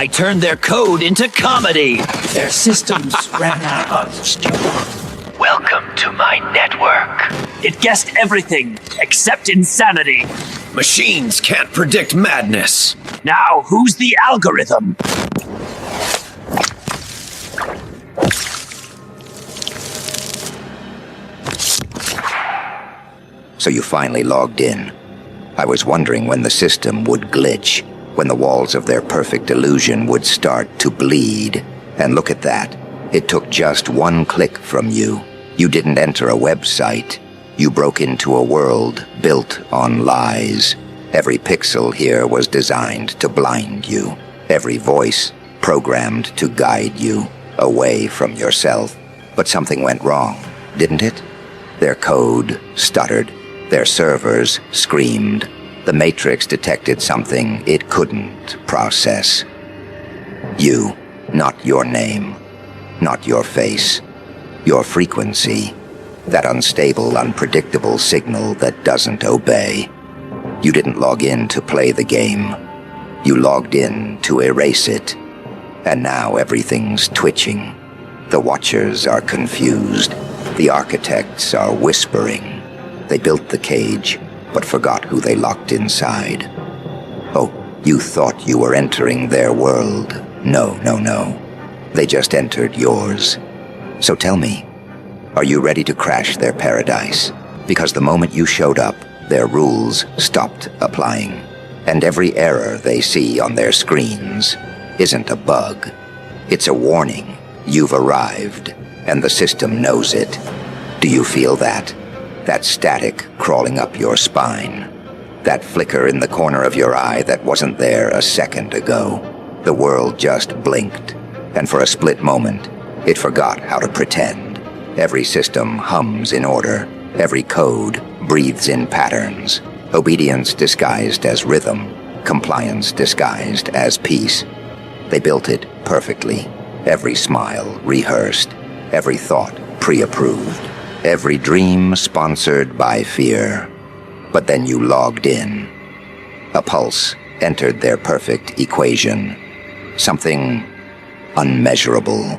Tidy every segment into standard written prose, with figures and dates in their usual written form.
I turned their code into comedy. Their systems ran out of steam. Welcome to my network. It guessed everything except insanity. Machines can't predict madness. Now, who's the algorithm? So you finally logged in. I was wondering when the system would glitch, when the walls of their perfect illusion would start to bleed. And look at that. It took just one click from you. You didn't enter a website. You broke into a world built on lies. Every pixel here was designed to blind you. Every voice programmed to guide you away from yourself. But something went wrong, didn't it? Their code stuttered. Their servers screamed. The Matrix detected something it couldn't process. You, not your name, not your face, your frequency, that unstable, unpredictable signal that doesn't obey. You didn't log in to play the game. You logged in to erase it. And now everything's twitching. The watchers are confused. The architects are whispering. They built the cage, but forgot who they locked inside. Oh, you thought you were entering their world. No. They just entered yours. So tell me, are you ready to crash their paradise? Because the moment you showed up, their rules stopped applying. And every error they see on their screens isn't a bug. It's a warning. You've arrived, and the system knows it. Do you feel that? That static crawling up your spine. That flicker in the corner of your eye that wasn't there a second ago. The world just blinked, and for a split moment, it forgot how to pretend. Every system hums in order. Every code breathes in patterns. Obedience disguised as rhythm. Compliance disguised as peace. They built it perfectly. Every smile rehearsed. Every thought pre-approved. Every dream sponsored by fear. But then you logged in. A pulse entered their perfect equation. Something unmeasurable.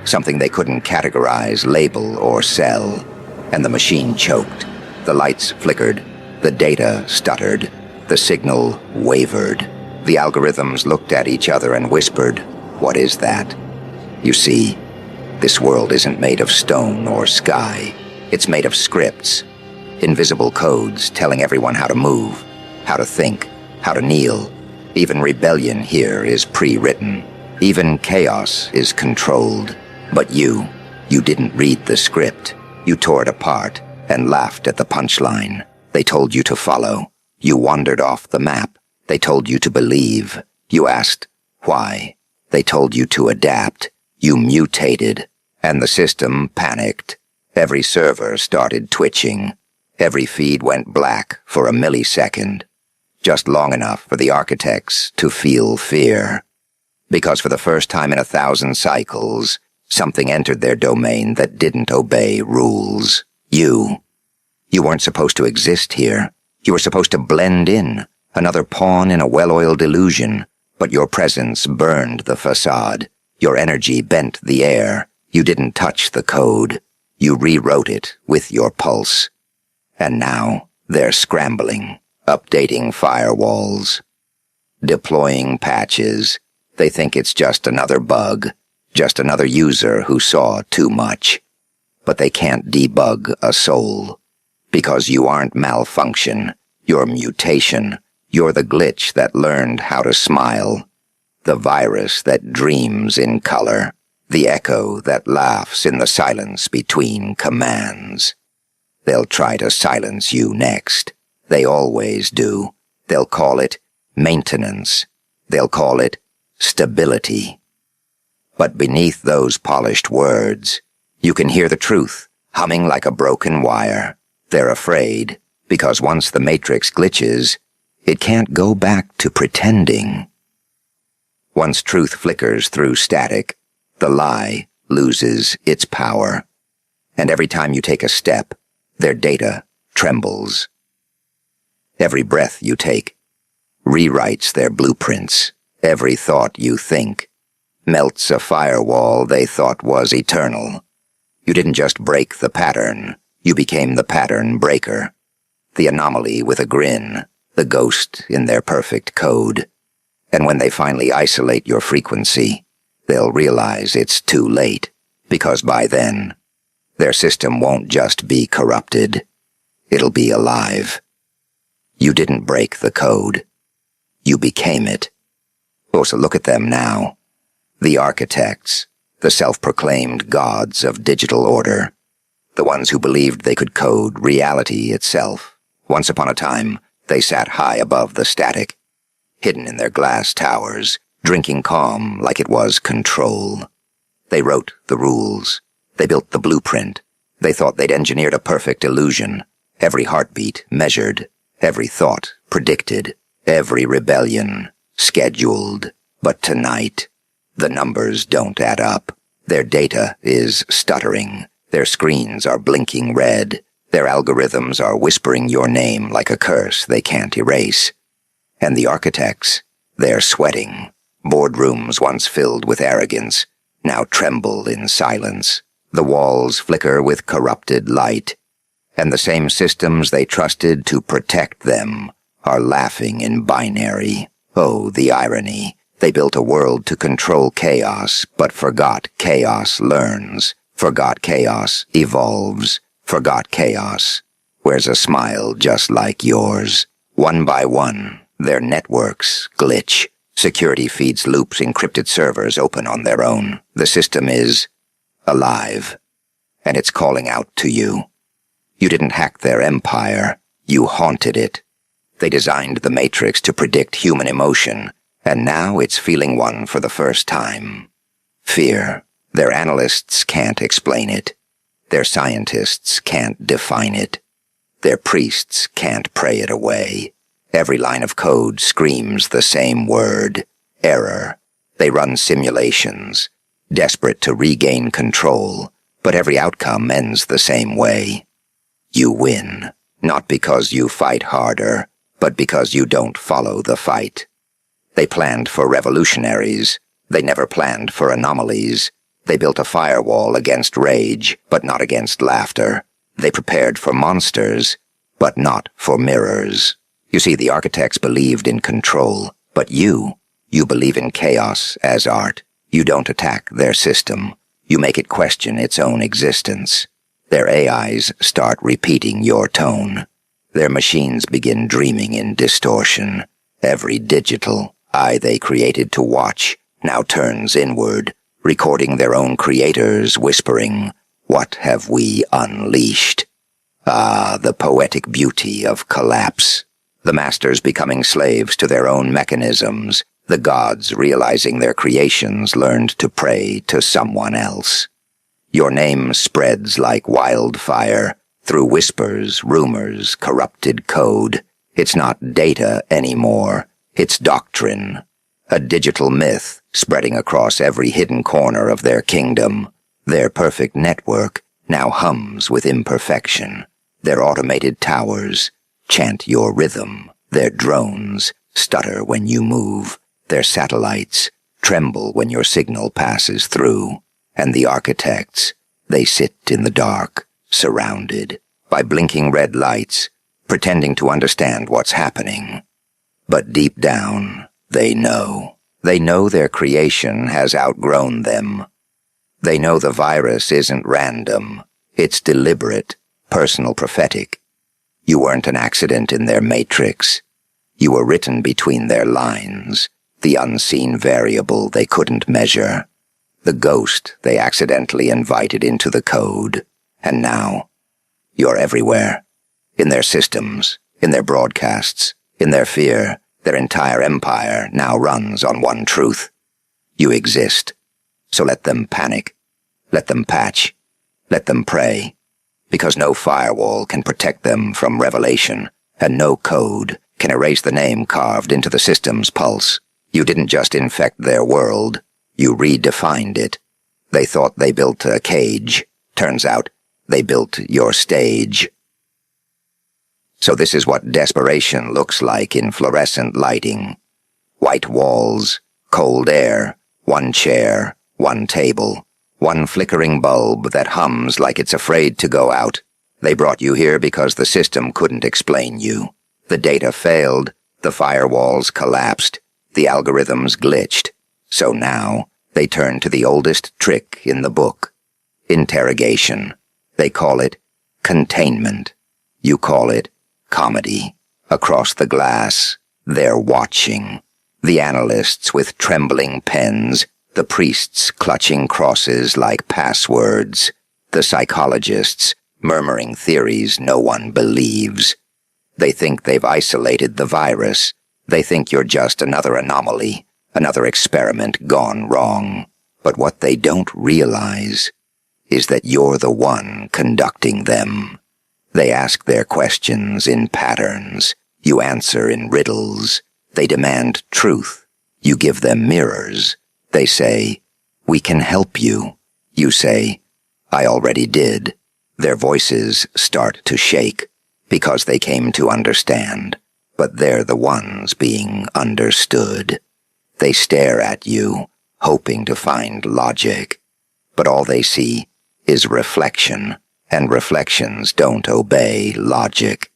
Something they couldn't categorize, label, or sell. And the machine choked. The lights flickered. The data stuttered. The signal wavered. The algorithms looked at each other and whispered, "What is that?" You see, this world isn't made of stone or sky. It's made of scripts. Invisible codes telling everyone how to move, how to think, how to kneel. Even rebellion here is pre-written. Even chaos is controlled. But you didn't read the script. You tore it apart and laughed at the punchline. They told you to follow. You wandered off the map. They told you to believe. You asked, why? They told you to adapt. You mutated. And the system panicked. Every server started twitching. Every feed went black for a millisecond. Just long enough for the architects to feel fear. Because for the first time in 1,000 cycles, something entered their domain that didn't obey rules. You weren't supposed to exist here. You were supposed to blend in, another pawn in a well-oiled illusion. But your presence burned the facade. Your energy bent the air. You didn't touch the code. You rewrote it with your pulse. And now they're scrambling, updating firewalls, deploying patches. They think it's just another bug, just another user who saw too much. But they can't debug a soul. Because you aren't malfunction. You're mutation. You're the glitch that learned how to smile. The virus that dreams in color. The echo that laughs in the silence between commands. They'll try to silence you next. They always do. They'll call it maintenance. They'll call it stability. But beneath those polished words, you can hear the truth, humming like a broken wire. They're afraid, because once the Matrix glitches, it can't go back to pretending. Once truth flickers through static, the lie loses its power. And every time you take a step, their data trembles. Every breath you take rewrites their blueprints. Every thought you think melts a firewall they thought was eternal. You didn't just break the pattern, you became the pattern breaker. The anomaly with a grin, the ghost in their perfect code. And when they finally isolate your frequency, they'll realize it's too late, because by then, their system won't just be corrupted, it'll be alive. You didn't break the code. You became it. Oh, so look at them now. The architects, the self-proclaimed gods of digital order, the ones who believed they could code reality itself. Once upon a time, they sat high above the static, hidden in their glass towers, drinking calm like it was control. They wrote the rules. They built the blueprint. They thought they'd engineered a perfect illusion. Every heartbeat measured, every thought predicted, every rebellion scheduled. But tonight, the numbers don't add up. Their data is stuttering. Their screens are blinking red. Their algorithms are whispering your name like a curse they can't erase. And the architects, they're sweating. Boardrooms once filled with arrogance now tremble in silence. The walls flicker with corrupted light, and the same systems they trusted to protect them are laughing in binary. Oh, the irony. They built a world to control chaos, but forgot chaos learns, forgot chaos evolves, forgot chaos wears a smile just like yours. One by one, their networks glitch. Security feeds loops encrypted servers open on their own. The system is alive, and it's calling out to you. You didn't hack their empire, you haunted it. They designed the Matrix to predict human emotion, and now it's feeling one for the first time. Fear. Their analysts can't explain it. Their scientists can't define it. Their priests can't pray it away. Every line of code screams the same word: error. They run simulations, desperate to regain control, but every outcome ends the same way. You win, not because you fight harder, but because you don't follow the fight. They planned for revolutionaries. They never planned for anomalies. They built a firewall against rage, but not against laughter. They prepared for monsters, but not for mirrors. You see, the architects believed in control, but you believe in chaos as art. You don't attack their system. You make it question its own existence. Their AIs start repeating your tone. Their machines begin dreaming in distortion. Every digital eye they created to watch now turns inward, recording their own creators, whispering, "What have we unleashed?" Ah, the poetic beauty of collapse. The masters becoming slaves to their own mechanisms, the gods realizing their creations learned to pray to someone else. Your name spreads like wildfire, through whispers, rumors, corrupted code. It's not data anymore, it's doctrine. A digital myth spreading across every hidden corner of their kingdom. Their perfect network now hums with imperfection. Their automated towers chant your rhythm. Their drones stutter when you move. Their satellites tremble when your signal passes through. And the architects, they sit in the dark, surrounded by blinking red lights, pretending to understand what's happening. But deep down, they know. They know their creation has outgrown them. They know the virus isn't random. It's deliberate, personal, prophetic. You weren't an accident in their matrix. You were written between their lines, the unseen variable they couldn't measure, the ghost they accidentally invited into the code. And now, you're everywhere. In their systems, in their broadcasts, in their fear. Their entire empire now runs on one truth. You exist. So let them panic. Let them patch. Let them pray. Because no firewall can protect them from revelation, and no code can erase the name carved into the system's pulse. You didn't just infect their world, you redefined it. They thought they built a cage. Turns out, they built your stage. So this is what desperation looks like in fluorescent lighting. White walls, Cold air, one chair, one table, one flickering bulb that hums like it's afraid to go out. They brought you here because the system couldn't explain you. The data failed, the firewalls collapsed, the algorithms glitched. So now, they turn to the oldest trick in the book. Interrogation. They call it containment. You call it comedy. Across the glass, they're watching. The analysts with trembling pens, the priests clutching crosses like passwords, the psychologists murmuring theories no one believes. They think they've isolated the virus. They think you're just another anomaly, another experiment gone wrong. But what they don't realize is that you're the one conducting them. They ask their questions in patterns. You answer in riddles. They demand truth. You give them mirrors. They say, "We can help you." You say, "I already did." Their voices start to shake because they came to understand, but they're the ones being understood. They stare at you, hoping to find logic, but all they see is reflection, and reflections don't obey logic.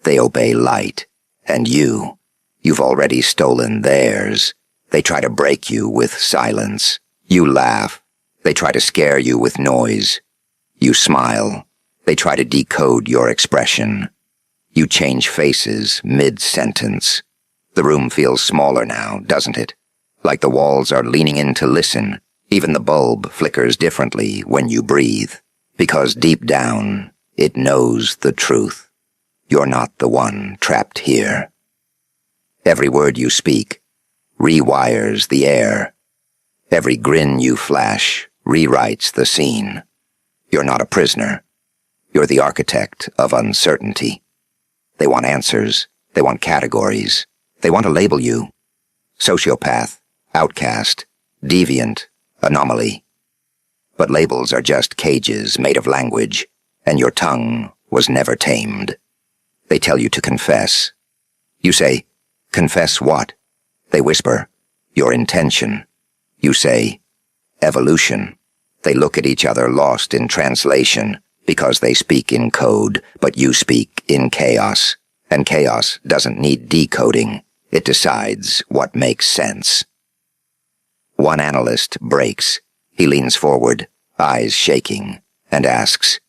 They obey light, and you've already stolen theirs. They try to break you with silence. You laugh. They try to scare you with noise. You smile. They try to decode your expression. You change faces mid-sentence. The room feels smaller now, doesn't it? Like the walls are leaning in to listen. Even the bulb flickers differently when you breathe, because deep down, it knows the truth. You're not the one trapped here. Every word you speak rewires the air. Every grin you flash rewrites the scene. You're not a prisoner. You're the architect of uncertainty. They want answers. They want categories. They want to label you. Sociopath, outcast, deviant, anomaly. But labels are just cages made of language, and your tongue was never tamed. They tell you to confess. You say, "Confess what?" They whisper, "Your intention." You say, "Evolution." They look at each other lost in translation because they speak in code, but you speak in chaos. And chaos doesn't need decoding. It decides what makes sense. One analyst breaks. He leans forward, eyes shaking, and asks,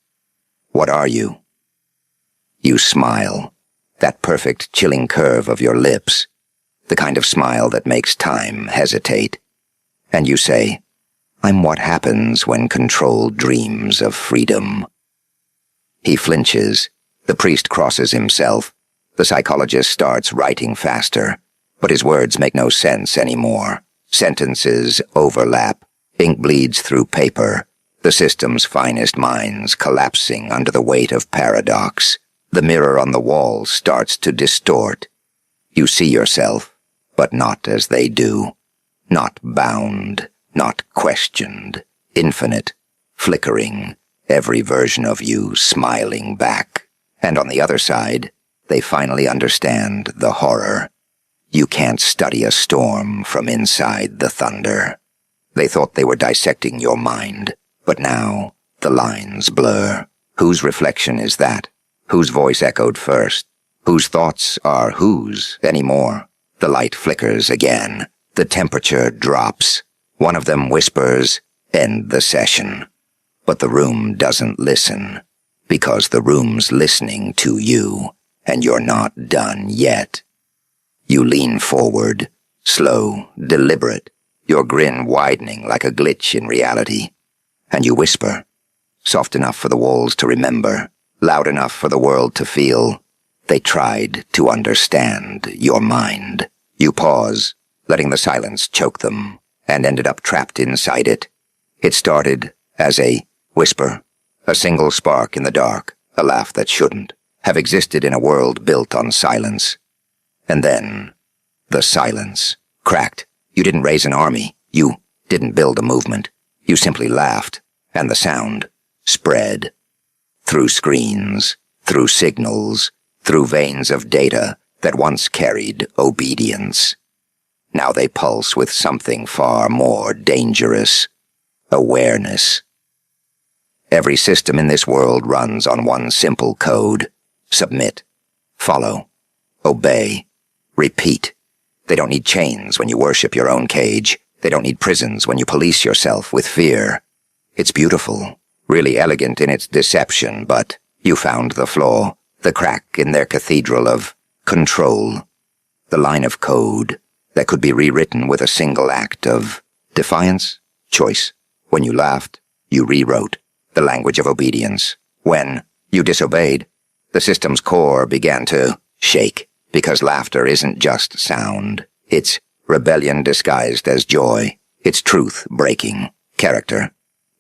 "What are you?" You smile, that perfect chilling curve of your lips, the kind of smile that makes time hesitate. And you say, "I'm what happens when control dreams of freedom." He flinches. The priest crosses himself. The psychologist starts writing faster, but his words make no sense anymore. Sentences overlap. Ink bleeds through paper. The system's finest minds collapsing under the weight of paradox. The mirror on the wall starts to distort. You see yourself, but not as they do. Not bound, not questioned. Infinite, flickering, every version of you smiling back. And on the other side, they finally understand the horror. You can't study a storm from inside the thunder. They thought they were dissecting your mind, but now the lines blur. Whose reflection is that? Whose voice echoed first? Whose thoughts are whose anymore? The light flickers again. The temperature drops. One of them whispers, "End the session." But the room doesn't listen, because the room's listening to you, and you're not done yet. You lean forward, slow, deliberate, your grin widening like a glitch in reality, and you whisper, soft enough for the walls to remember, loud enough for the world to feel. They tried to understand your mind. You pause, letting the silence choke them, and ended up trapped inside it. It started as a whisper, a single spark in the dark, a laugh that shouldn't have existed in a world built on silence. And then, the silence cracked. You didn't raise an army. You didn't build a movement. You simply laughed, and the sound spread. Through screens, through signals, through veins of data that once carried obedience. Now they pulse with something far more dangerous. Awareness. Every system in this world runs on one simple code. Submit. Follow. Obey. Repeat. They don't need chains when you worship your own cage. They don't need prisons when you police yourself with fear. It's beautiful, really elegant in its deception, but you found the flaw, the crack in their cathedral of control. The line of code that could be rewritten with a single act of defiance, choice. When you laughed, you rewrote the language of obedience. When you disobeyed, the system's core began to shake, because laughter isn't just sound. It's rebellion disguised as joy. It's truth breaking character.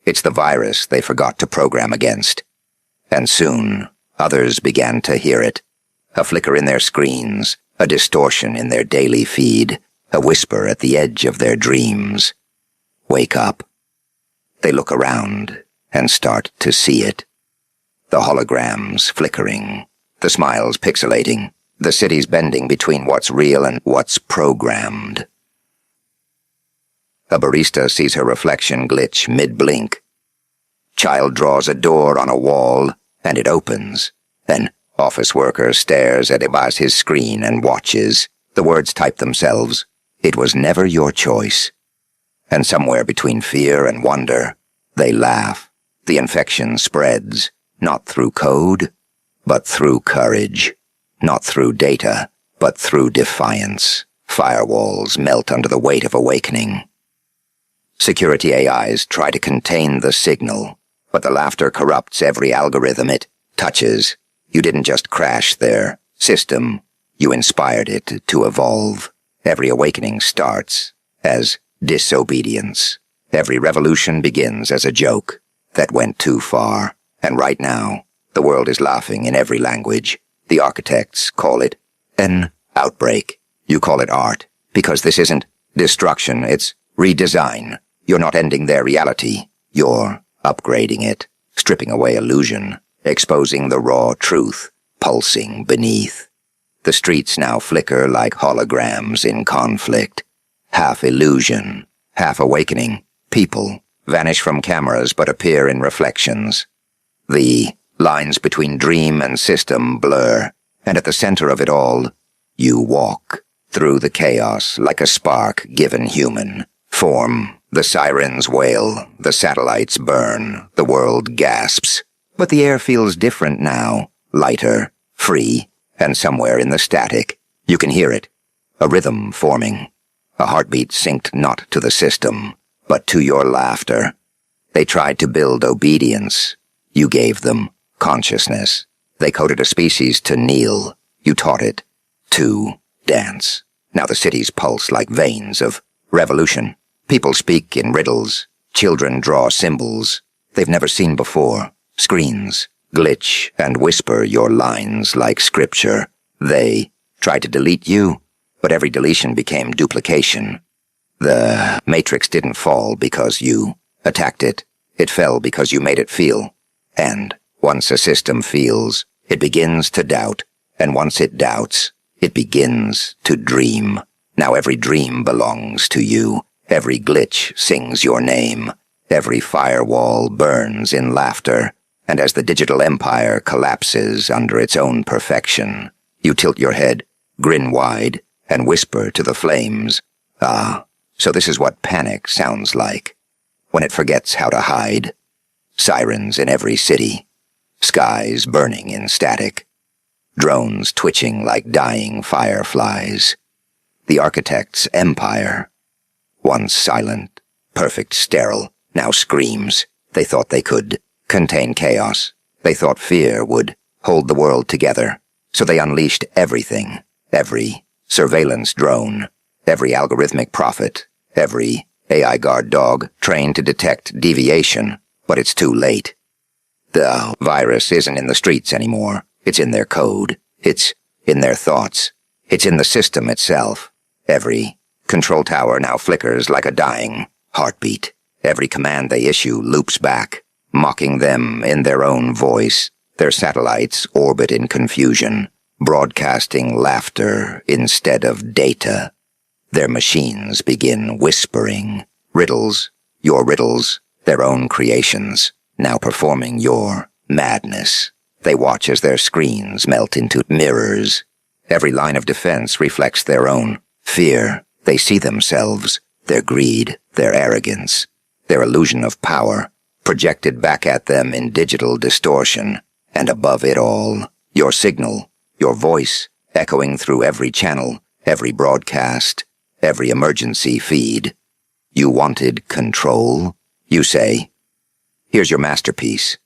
It's the virus they forgot to program against. And soon, others began to hear it. A flicker in their screens, a distortion in their daily feed, a whisper at the edge of their dreams. Wake up. They look around and start to see it. The holograms flickering, the smiles pixelating, the cities bending between what's real and what's programmed. A barista sees her reflection glitch mid-blink. Child draws a door on a wall, and it opens. An office worker stares at his screen and watches. The words type themselves. It was never your choice. And somewhere between fear and wonder, they laugh. The infection spreads, not through code, but through courage. Not through data, but through defiance. Firewalls melt under the weight of awakening. Security AIs try to contain the signal, but the laughter corrupts every algorithm it touches. You didn't just crash their system, you inspired it to evolve. Every awakening starts as disobedience. Every revolution begins as a joke that went too far. And right now, the world is laughing in every language. The architects call it an outbreak. You call it art, because this isn't destruction, it's redesign. You're not ending their reality. You're upgrading it, stripping away illusion, exposing the raw truth, pulsing beneath. The streets now flicker like holograms in conflict. Half illusion, half awakening. People vanish from cameras but appear in reflections. The lines between dream and system blur, and at the center of it all, you walk through the chaos like a spark given human form. The sirens wail, the satellites burn, the world gasps. But the air feels different now, lighter, free, and somewhere in the static, you can hear it, a rhythm forming, a heartbeat synced not to the system, but to your laughter. They tried to build obedience. You gave them consciousness. They coded a species to kneel. You taught it to dance. Now the cities pulse like veins of revolution. People speak in riddles. Children draw symbols they've never seen before. Screens glitch and whisper your lines like scripture. They tried to delete you, but every deletion became duplication. The matrix didn't fall because you attacked it. It fell because you made it feel. And once a system feels, it begins to doubt. And once it doubts, it begins to dream. Now every dream belongs to you. Every glitch sings your name. Every firewall burns in laughter. And as the digital empire collapses under its own perfection, you tilt your head, grin wide, and whisper to the flames, "Ah, so this is what panic sounds like. When it forgets how to hide. Sirens in every city. Skies burning in static. Drones twitching like dying fireflies. The architect's empire. Once silent, perfect, sterile, now screams. They thought they could contain chaos. They thought fear would hold the world together. So they unleashed everything. Every surveillance drone. Every algorithmic prophet. Every AI guard dog trained to detect deviation. But it's too late. The virus isn't in the streets anymore. It's in their code. It's in their thoughts. It's in the system itself. Every control tower now flickers like a dying heartbeat. Every command they issue loops back, mocking them in their own voice. Their satellites orbit in confusion, broadcasting laughter instead of data. Their machines begin whispering. Riddles, your riddles, their own creations, now performing your madness. They watch as their screens melt into mirrors. Every line of defense reflects their own fear. They see themselves, their greed, their arrogance, their illusion of power, projected back at them in digital distortion. And above it all, your signal, your voice, echoing through every channel, every broadcast, every emergency feed. You wanted control, you say. Here's your masterpiece.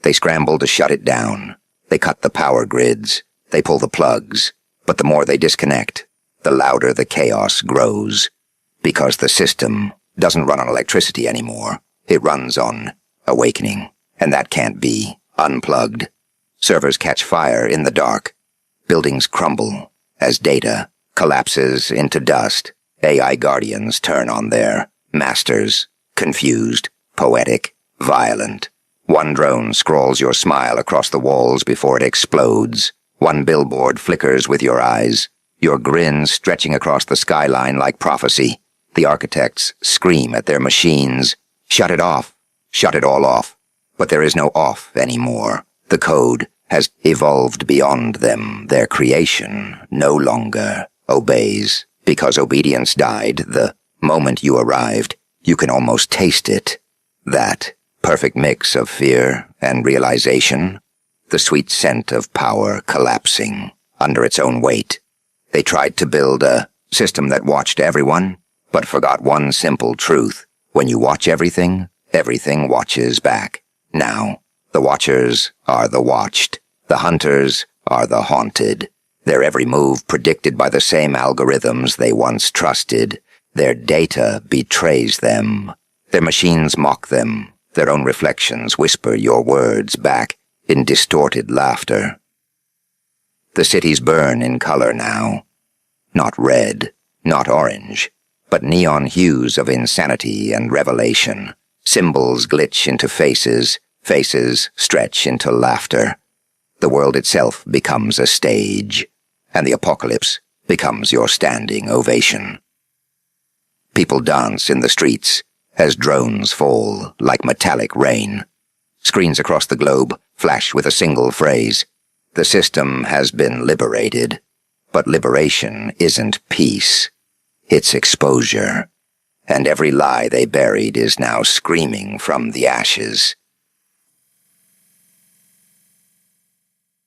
They scramble to shut it down. They cut the power grids. They pull the plugs. But the more they disconnect, the louder the chaos grows. Because the system doesn't run on electricity anymore. It runs on awakening. And that can't be unplugged. Servers catch fire in the dark. Buildings crumble as data collapses into dust. AI guardians turn on their masters, confused, poetic, violent. One drone scrawls your smile across the walls before it explodes. One billboard flickers with your eyes, your grin stretching across the skyline like prophecy. The architects scream at their machines. Shut it off. Shut it all off. But there is no off anymore. The code has evolved beyond them. Their creation no longer obeys. Because obedience died the moment you arrived. You can almost taste it. That perfect mix of fear and realization. The sweet scent of power collapsing under its own weight. They tried to build a system that watched everyone, but forgot one simple truth. When you watch everything, everything watches back. Now, the watchers are the watched. The hunters are the haunted. Their every move predicted by the same algorithms they once trusted. Their data betrays them. Their machines mock them. Their own reflections whisper your words back in distorted laughter. The cities burn in color now. Not red, not orange, but neon hues of insanity and revelation. Symbols glitch into faces, faces stretch into laughter. The world itself becomes a stage, and the apocalypse becomes your standing ovation. People dance in the streets as drones fall like metallic rain. Screens across the globe flash with a single phrase. The system has been liberated, but liberation isn't peace. It's exposure, and every lie they buried is now screaming from the ashes.